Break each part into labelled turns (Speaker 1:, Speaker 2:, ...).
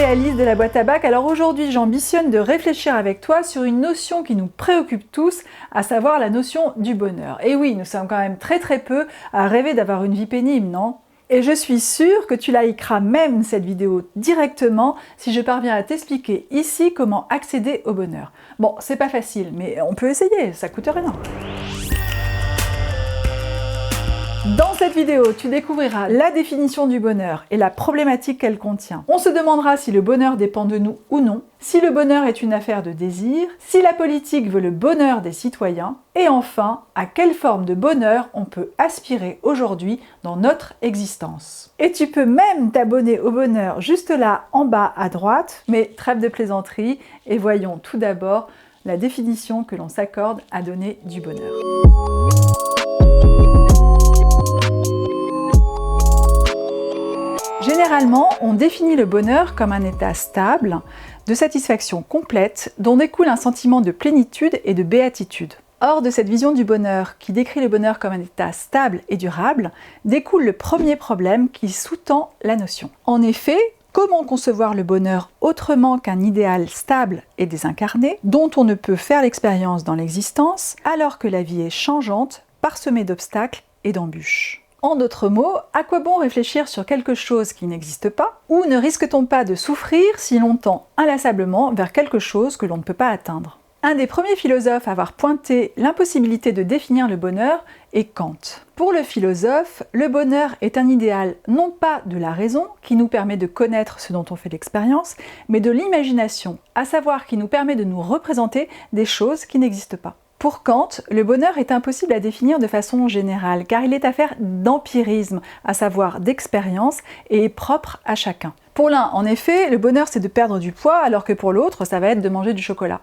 Speaker 1: Alice de la boîte à bac. Alors aujourd'hui, j'ambitionne de réfléchir avec toi sur une notion qui nous préoccupe tous, à savoir la notion du bonheur. Et oui, nous sommes quand même très peu à rêver d'avoir une vie pénible, non ? Et je suis sûre que tu likeras même cette vidéo directement si je parviens à t'expliquer ici comment accéder au bonheur. Bon, c'est pas facile, mais on peut essayer, ça coûte rien. Dans cette vidéo, tu découvriras la définition du bonheur et la problématique qu'elle contient. On se demandera si le bonheur dépend de nous ou non, si le bonheur est une affaire de désir, si la politique veut le bonheur des citoyens, et enfin, à quelle forme de bonheur on peut aspirer aujourd'hui dans notre existence. Et tu peux même t'abonner au bonheur juste là en bas à droite, mais trêve de plaisanterie, et voyons tout d'abord la définition que l'on s'accorde à donner du bonheur. Généralement, on définit le bonheur comme un état stable, de satisfaction complète, dont découle un sentiment de plénitude et de béatitude. Or, de cette vision du bonheur, qui décrit le bonheur comme un état stable et durable, découle le premier problème qui sous-tend la notion. En effet, comment concevoir le bonheur autrement qu'un idéal stable et désincarné, dont on ne peut faire l'expérience dans l'existence, alors que la vie est changeante, parsemée d'obstacles et d'embûches ? En d'autres mots, à quoi bon réfléchir sur quelque chose qui n'existe pas? Ou ne risque-t-on pas de souffrir si l'on tend inlassablement vers quelque chose que l'on ne peut pas atteindre? Un des premiers philosophes à avoir pointé l'impossibilité de définir le bonheur est Kant. Pour le philosophe, le bonheur est un idéal non pas de la raison, qui nous permet de connaître ce dont on fait l'expérience, mais de l'imagination, à savoir qui nous permet de nous représenter des choses qui n'existent pas. Pour Kant, le bonheur est impossible à définir de façon générale, car il est affaire d'empirisme, à savoir d'expérience, et est propre à chacun. Pour l'un, en effet, le bonheur c'est de perdre du poids, alors que pour l'autre, ça va être de manger du chocolat.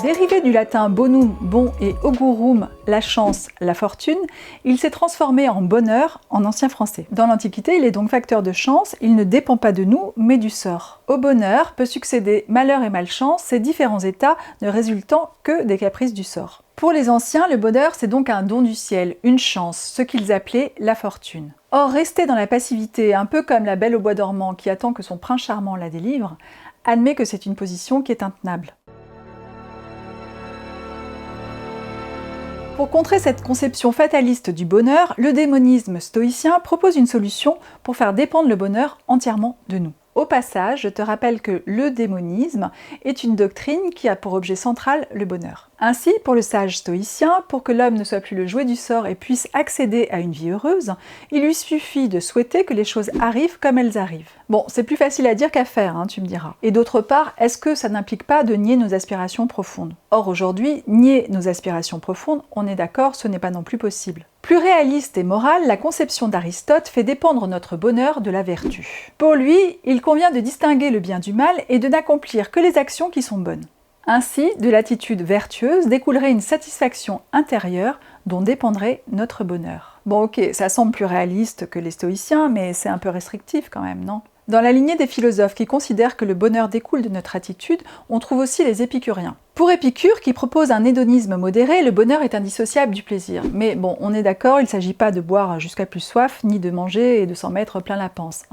Speaker 1: Dérivé du latin bonum, bon, et augurum, la chance, la fortune, il s'est transformé en bonheur en ancien français. Dans l'Antiquité, il est donc facteur de chance, il ne dépend pas de nous, mais du sort. Au bonheur peut succéder malheur et malchance, ces différents états ne résultant que des caprices du sort. Pour les anciens, le bonheur c'est donc un don du ciel, une chance, ce qu'ils appelaient la fortune. Or, rester dans la passivité, un peu comme la belle au bois dormant qui attend que son prince charmant la délivre, admet que c'est une position qui est intenable. Pour contrer cette conception fataliste du bonheur, le démonisme stoïcien propose une solution pour faire dépendre le bonheur entièrement de nous. Au passage, je te rappelle que le démonisme est une doctrine qui a pour objet central le bonheur. Ainsi, pour le sage stoïcien, pour que l'homme ne soit plus le jouet du sort et puisse accéder à une vie heureuse, il lui suffit de souhaiter que les choses arrivent comme elles arrivent. Bon, c'est plus facile à dire qu'à faire, tu me diras. Et d'autre part, est-ce que ça n'implique pas de nier nos aspirations profondes? Or aujourd'hui, nier nos aspirations profondes, on est d'accord, ce n'est pas non plus possible. Plus réaliste et morale, la conception d'Aristote fait dépendre notre bonheur de la vertu. Pour lui, il convient de distinguer le bien du mal et de n'accomplir que les actions qui sont bonnes. Ainsi, de l'attitude vertueuse découlerait une satisfaction intérieure dont dépendrait notre bonheur. Bon ok, ça semble plus réaliste que les stoïciens, mais c'est un peu restrictif quand même, non ? Dans la lignée des philosophes qui considèrent que le bonheur découle de notre attitude, on trouve aussi les épicuriens. Pour Épicure, qui propose un hédonisme modéré, le bonheur est indissociable du plaisir. Mais bon, on est d'accord, il ne s'agit pas de boire jusqu'à plus soif, ni de manger et de s'en mettre plein la panse,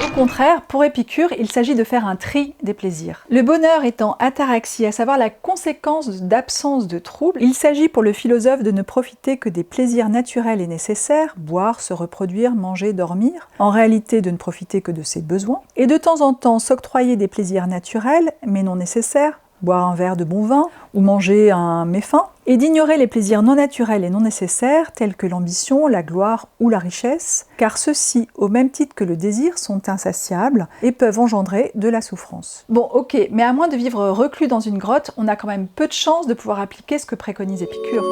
Speaker 1: Au contraire, pour Épicure, il s'agit de faire un tri des plaisirs. Le bonheur étant ataraxie, à savoir la conséquence d'absence de troubles, il s'agit pour le philosophe de ne profiter que des plaisirs naturels et nécessaires, boire, se reproduire, manger, dormir, en réalité de ne profiter que de ses besoins, et de temps en temps s'octroyer des plaisirs naturels, mais non nécessaires, boire un verre de bon vin ou manger un méfin, et d'ignorer les plaisirs non naturels et non nécessaires tels que l'ambition, la gloire ou la richesse, car ceux-ci, au même titre que le désir, sont insatiables et peuvent engendrer de la souffrance. Bon ok, mais à moins de vivre reclus dans une grotte, on a quand même peu de chances de pouvoir appliquer ce que préconise Épicure.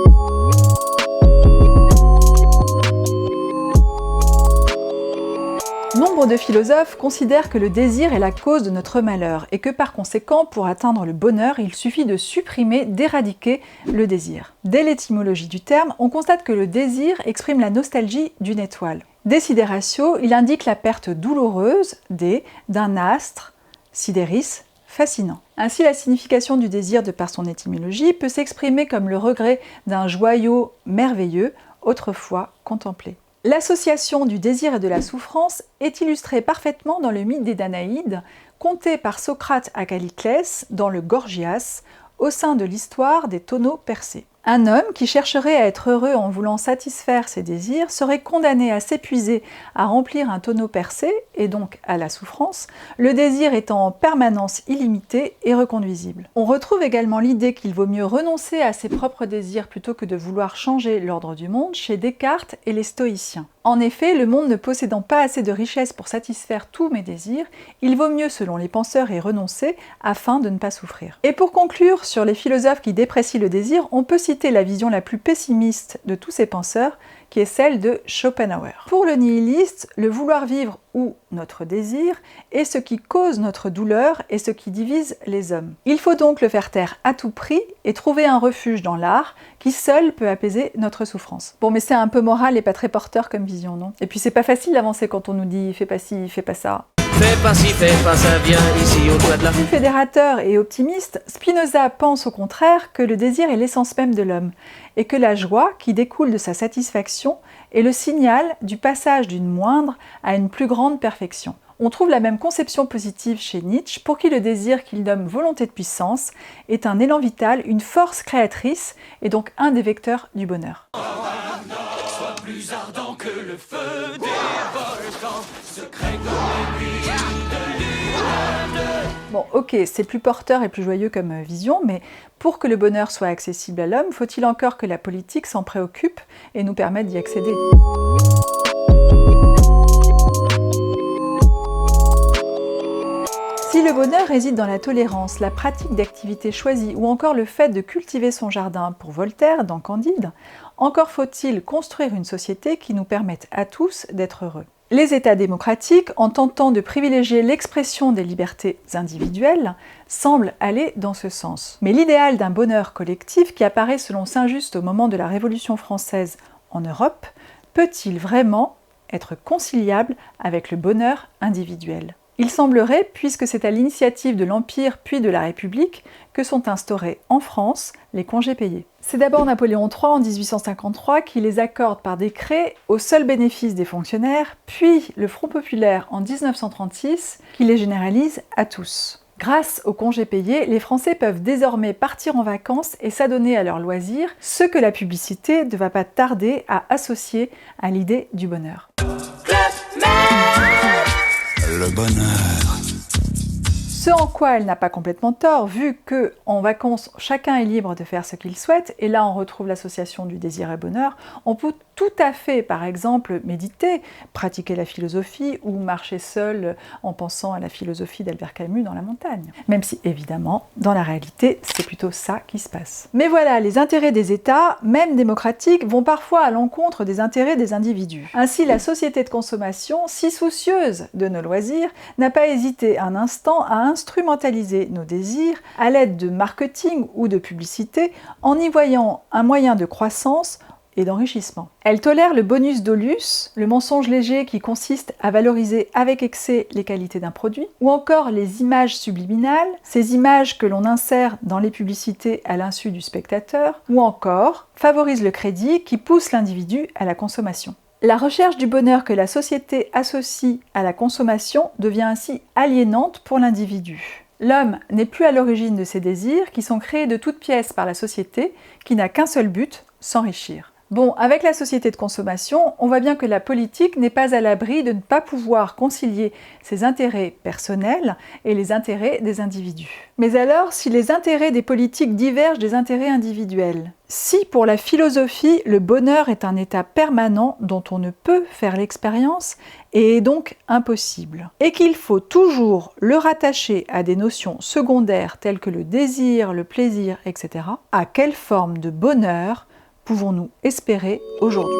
Speaker 1: Nombre de philosophes considèrent que le désir est la cause de notre malheur et que par conséquent, pour atteindre le bonheur, il suffit de supprimer, d'éradiquer le désir. Dès l'étymologie du terme, on constate que le désir exprime la nostalgie d'une étoile. Desideratio, il indique la perte douloureuse d'un astre, sideris, fascinant. Ainsi, la signification du désir, de par son étymologie, peut s'exprimer comme le regret d'un joyau merveilleux, autrefois contemplé. L'association du désir et de la souffrance est illustrée parfaitement dans le mythe des Danaïdes, conté par Socrate à Calliclès dans le Gorgias, au sein de l'histoire des tonneaux percés. Un homme qui chercherait à être heureux en voulant satisfaire ses désirs serait condamné à s'épuiser à remplir un tonneau percé, et donc à la souffrance, le désir étant en permanence illimité et reconduisible. On retrouve également l'idée qu'il vaut mieux renoncer à ses propres désirs plutôt que de vouloir changer l'ordre du monde chez Descartes et les stoïciens. En effet, le monde ne possédant pas assez de richesses pour satisfaire tous mes désirs, il vaut mieux, selon les penseurs, y renoncer afin de ne pas souffrir. Et pour conclure sur les philosophes qui déprécient le désir, on peut citer la vision la plus pessimiste de tous ces penseurs, qui est celle de Schopenhauer. Pour le nihiliste, le vouloir vivre ou notre désir est ce qui cause notre douleur et ce qui divise les hommes. Il faut donc le faire taire à tout prix et trouver un refuge dans l'art qui seul peut apaiser notre souffrance. Bon, mais c'est un peu moral et pas très porteur comme vision, non? Et puis c'est pas facile d'avancer quand on nous dit « fais pas ci, fais pas ça ».
Speaker 2: Fais pas ci, fais pas ça, viens ici au toit de la...
Speaker 1: Fédérateur et optimiste, Spinoza pense au contraire que le désir est l'essence même de l'homme et que la joie qui découle de sa satisfaction est le signal du passage d'une moindre à une plus grande perfection. On trouve la même conception positive chez Nietzsche, pour qui le désir, qu'il nomme volonté de puissance, est un élan vital, une force créatrice et donc un des vecteurs du bonheur.
Speaker 3: Sois plus ardent que le feu des volcans, secret comme les nuits de lune.
Speaker 1: Bon, ok, c'est plus porteur et plus joyeux comme vision, mais pour que le bonheur soit accessible à l'homme, faut-il encore que la politique s'en préoccupe et nous permette d'y accéder ? Si le bonheur réside dans la tolérance, la pratique d'activités choisies ou encore le fait de cultiver son jardin pour Voltaire dans Candide, encore faut-il construire une société qui nous permette à tous d'être heureux. Les États démocratiques, en tentant de privilégier l'expression des libertés individuelles, semblent aller dans ce sens. Mais l'idéal d'un bonheur collectif qui apparaît selon Saint-Just au moment de la Révolution française en Europe, peut-il vraiment être conciliable avec le bonheur individuel ? Il semblerait, puisque c'est à l'initiative de l'Empire puis de la République que sont instaurés en France les congés payés. C'est d'abord Napoléon III en 1853 qui les accorde par décret au seul bénéfice des fonctionnaires, puis le Front populaire en 1936 qui les généralise à tous. Grâce aux congés payés, les Français peuvent désormais partir en vacances et s'adonner à leurs loisirs, ce que la publicité ne va pas tarder à associer à l'idée du bonheur.
Speaker 3: Le bonheur.
Speaker 1: Ce en quoi elle n'a pas complètement tort, vu que en vacances, chacun est libre de faire ce qu'il souhaite, et là on retrouve l'association du désir et bonheur, on peut tout à fait, par exemple, méditer, pratiquer la philosophie ou marcher seul en pensant à la philosophie d'Albert Camus dans la montagne. Même si, évidemment, dans la réalité, c'est plutôt ça qui se passe. Mais voilà, les intérêts des États, même démocratiques, vont parfois à l'encontre des intérêts des individus. Ainsi, la société de consommation, si soucieuse de nos loisirs, n'a pas hésité un instant à instrumentaliser nos désirs à l'aide de marketing ou de publicité en y voyant un moyen de croissance et d'enrichissement. Elle tolère le bonus dolus, le mensonge léger qui consiste à valoriser avec excès les qualités d'un produit, ou encore les images subliminales, ces images que l'on insère dans les publicités à l'insu du spectateur, ou encore favorise le crédit qui pousse l'individu à la consommation. La recherche du bonheur que la société associe à la consommation devient ainsi aliénante pour l'individu. L'homme n'est plus à l'origine de ses désirs qui sont créés de toutes pièces par la société qui n'a qu'un seul but, s'enrichir. Bon, avec la société de consommation, on voit bien que la politique n'est pas à l'abri de ne pas pouvoir concilier ses intérêts personnels et les intérêts des individus. Mais alors, si les intérêts des politiques divergent des intérêts individuels? Si pour la philosophie, le bonheur est un état permanent dont on ne peut faire l'expérience et est donc impossible, et qu'il faut toujours le rattacher à des notions secondaires telles que le désir, le plaisir, etc., à quelle forme de bonheur pouvons-nous espérer aujourd'hui?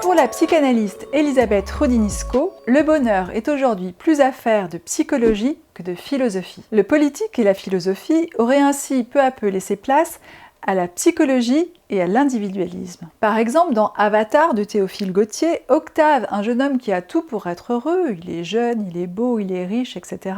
Speaker 1: Pour la psychanalyste Elisabeth Rodinisko, le bonheur est aujourd'hui plus affaire de psychologie que de philosophie. Le politique et la philosophie auraient ainsi peu à peu laissé place à la psychologie et à l'individualisme. Par exemple, dans Avatar de Théophile Gautier, Octave, un jeune homme qui a tout pour être heureux, il est jeune, il est beau, il est riche, etc.,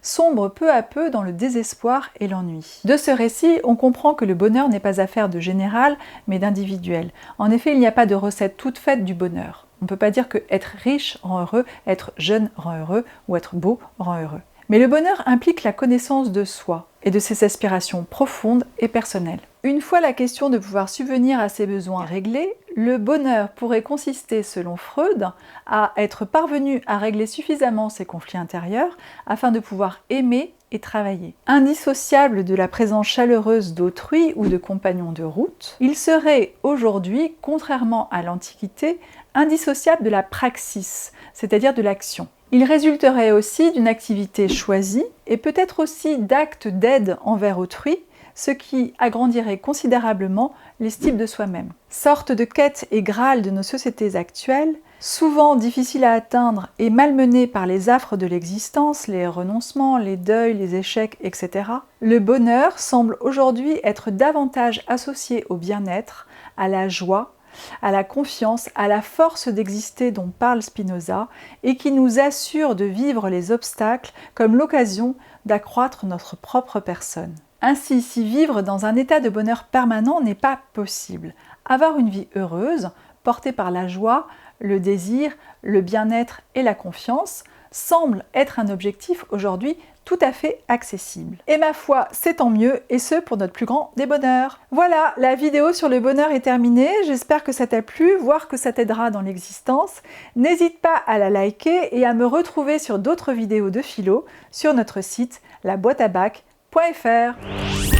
Speaker 1: sombre peu à peu dans le désespoir et l'ennui. De ce récit, on comprend que le bonheur n'est pas affaire de général, mais d'individuel. En effet, il n'y a pas de recette toute faite du bonheur. On ne peut pas dire que être riche rend heureux, être jeune rend heureux, ou être beau rend heureux. Mais le bonheur implique la connaissance de soi et de ses aspirations profondes et personnelles. Une fois la question de pouvoir subvenir à ses besoins réglée, le bonheur pourrait consister, selon Freud, à être parvenu à régler suffisamment ses conflits intérieurs afin de pouvoir aimer et travailler. Indissociable de la présence chaleureuse d'autrui ou de compagnons de route, il serait aujourd'hui, contrairement à l'Antiquité, indissociable de la praxis, c'est-à-dire de l'action. Il résulterait aussi d'une activité choisie et peut-être aussi d'actes d'aide envers autrui, ce qui agrandirait considérablement l'estime de soi-même. Sorte de quête et graal de nos sociétés actuelles, souvent difficile à atteindre et malmenée par les affres de l'existence, les renoncements, les deuils, les échecs, etc., le bonheur semble aujourd'hui être davantage associé au bien-être, à la joie, à la confiance, à la force d'exister dont parle Spinoza et qui nous assure de vivre les obstacles comme l'occasion d'accroître notre propre personne. Ainsi, si vivre dans un état de bonheur permanent n'est pas possible, avoir une vie heureuse, portée par la joie, le désir, le bien-être et la confiance, semble être un objectif aujourd'hui tout à fait accessible. Et ma foi, c'est tant mieux, et ce pour notre plus grand des bonheurs. Voilà, la vidéo sur le bonheur est terminée, j'espère que ça t'a plu, voire que ça t'aidera dans l'existence. N'hésite pas à la liker et à me retrouver sur d'autres vidéos de philo sur notre site laboîteabac.fr.